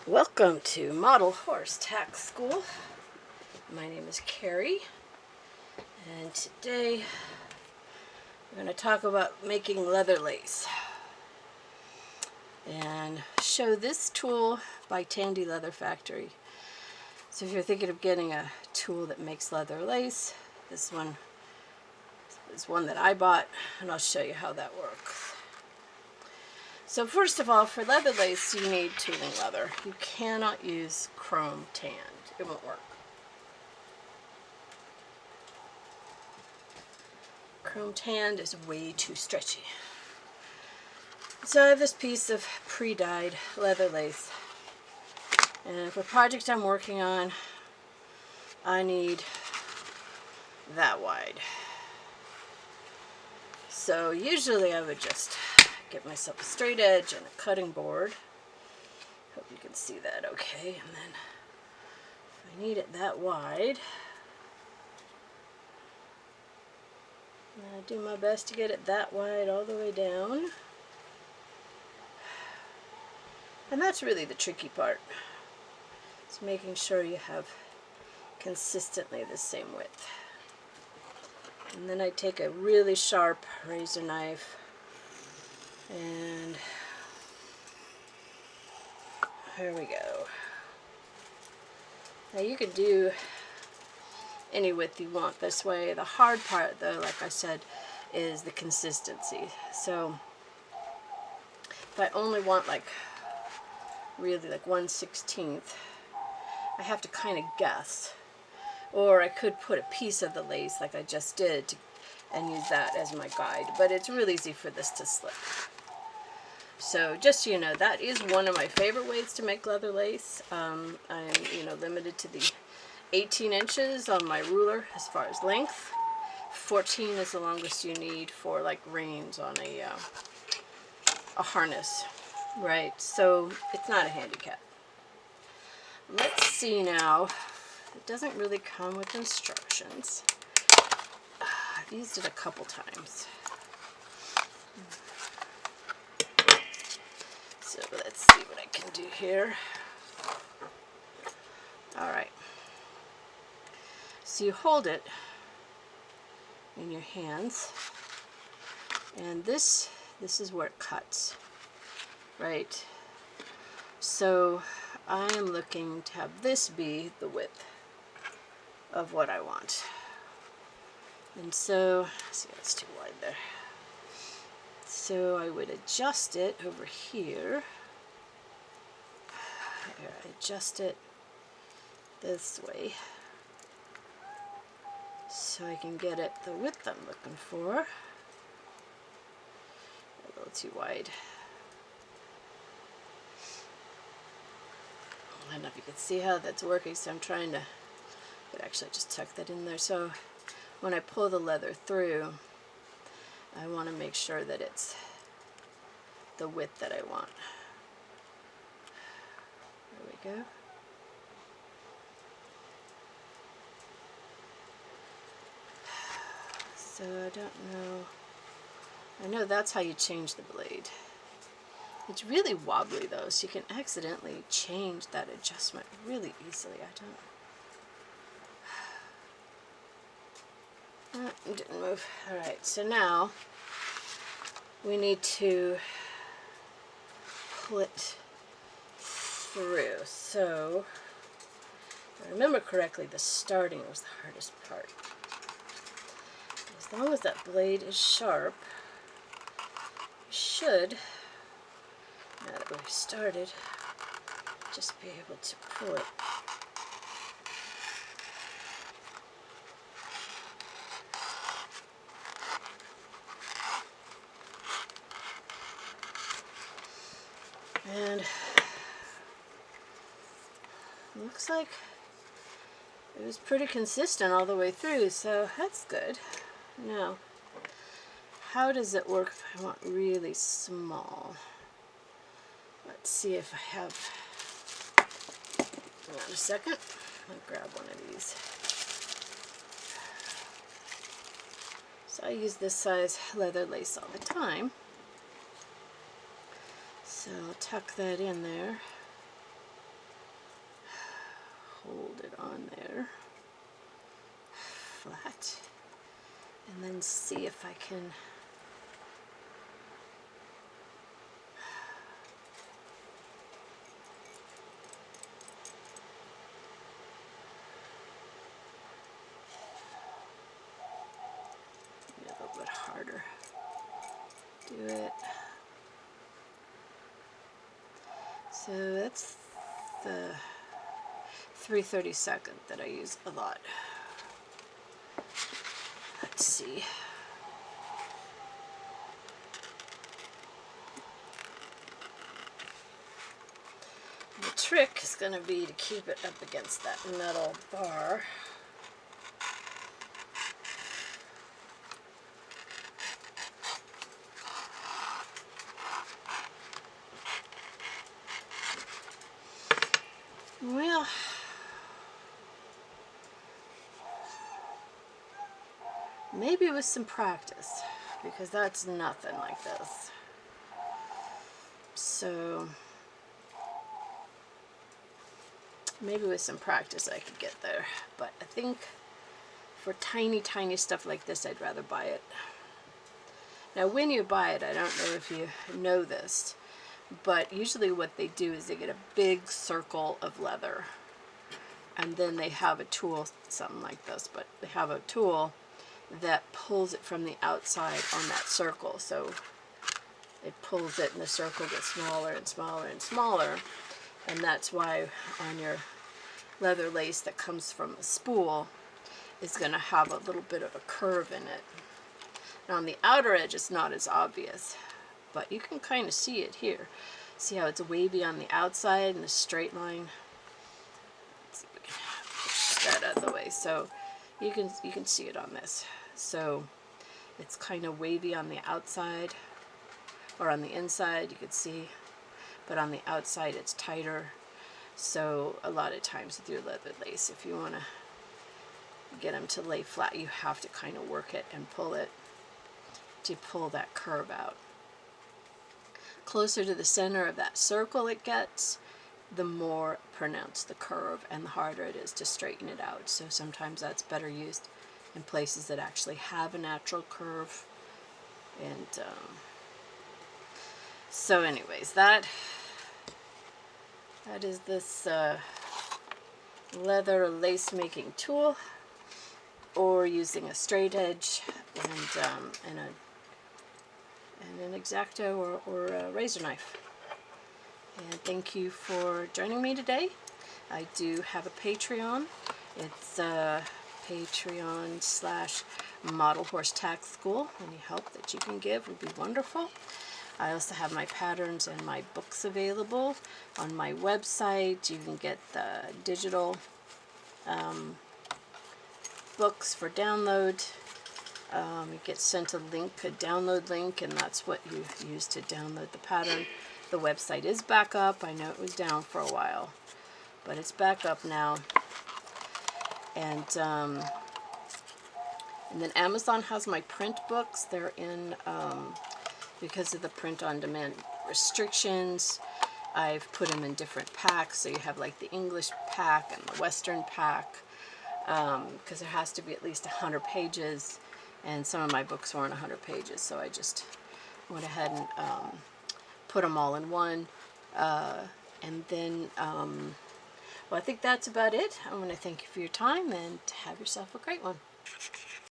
Welcome to Model Horse Tack School. My name is Carrie, and today we're going to talk about making leather lace and show this tool by Tandy Leather Factory. So if you're thinking of getting a tool that makes leather lace, this one is one that I bought, and I'll show you how that works. So first of all, for leather lace, you need tooling leather. You cannot use chrome tanned. It won't work. Chrome tanned is way too stretchy. So I have this piece of pre-dyed leather lace. And for a project I'm working on, I need that wide. So usually I would just get myself a straight edge and a cutting board. Hope you can see that okay. And then if I need it that wide, I do my best to get it that wide all the way down. And that's really the tricky part. It's making sure you have consistently the same width. And then I take a really sharp razor knife and there we go. Now you can do any width you want this way. The hard part though, like I said, is the consistency. So if I only want like really like 1/16, I have to kind of guess. Or I could put a piece of the lace like I just did and use that as my guide, but it's real easy for this to slip. So just so you know, that is one of my favorite ways to make leather lace. I'm limited to the 18 inches on my ruler as far as length. 14 is the longest you need for like reins on a harness, right? So it's not a handicap. Let's see now. It doesn't really come with instructions. I've used it a couple times. So let's see what I can do here. Alright. So you hold it in your hands, and this is where it cuts, right? So I am looking to have this be the width of what I want. And so, see, that's too wide there. So I would adjust it over here. I adjust it this way so I can get it the width I'm looking for. A little too wide. I don't know if you can see how that's working, so I'm trying to, but actually just tuck that in there. So when I pull the leather through, I want to make sure that it's the width that I want. There we go. So I don't know. I know that's how you change the blade. It's really wobbly though, so you can accidentally change that adjustment really easily. It didn't move. Alright, so now we need to pull it through. So, if I remember correctly, the starting was the hardest part. As long as that blade is sharp, you should, now that we've started, just be able to pull it. And looks like it was pretty consistent all the way through, so that's good. Now, how does it work if I want really small? Let's see if I have, hang on a second, I'll grab one of these. So I use this size leather lace all the time. So I'll tuck that in there. hold it on there flat, and then see if I can a little bit harder. Do it. So that's the 3/32 that I use a lot. Let's see. The trick is going to be to keep it up against that metal bar. Well, maybe with some practice, because that's nothing like this. So maybe with some practice I could get there, but I think for tiny stuff like this I'd rather buy it. Now when you buy it, I don't know if you know this, but usually what they do is they get a big circle of leather, and then they have a tool, something like this, but they have a tool that pulls it from the outside on that circle. So it pulls it and the circle gets smaller and smaller and smaller, and that's why on your leather lace that comes from a spool is going to have a little bit of a curve in it. Now on the outer edge it's not as obvious, but you can kind of see it here. See how it's wavy on the outside and a straight line? Let's see if we can push that out of the way. So you can see it on this. So it's kind of wavy on the outside, or on the inside you could see, but on the outside it's tighter. So a lot of times with your leather lace, if you want to get them to lay flat, you have to kind of work it and pull it to pull that curve out. Closer to the center of that circle it gets, the more pronounced the curve and the harder it is to straighten it out. So sometimes that's better used in places that actually have a natural curve. And so anyways, that is this leather lace making tool, or using a straight edge and an X-Acto or a razor knife. And thank you for joining me today. I do have a Patreon. It's Patreon/Model Horse Tack School. Any help that you can give would be wonderful. I also have my patterns and my books available on my website. You can get the digital books for download. You get sent a link, a download link, and that's what you use to download the pattern. The website is back up. I know it was down for a while, but it's back up now. And then Amazon has my print books. They're in, because of the print-on-demand restrictions, I've put them in different packs. So you have like the English pack and the Western pack, because there has to be at least 100 pages. And some of my books weren't 100 pages, so I just went ahead and put them all in one. And then, well, I think that's about it. I want to thank you for your time, and have yourself a great one.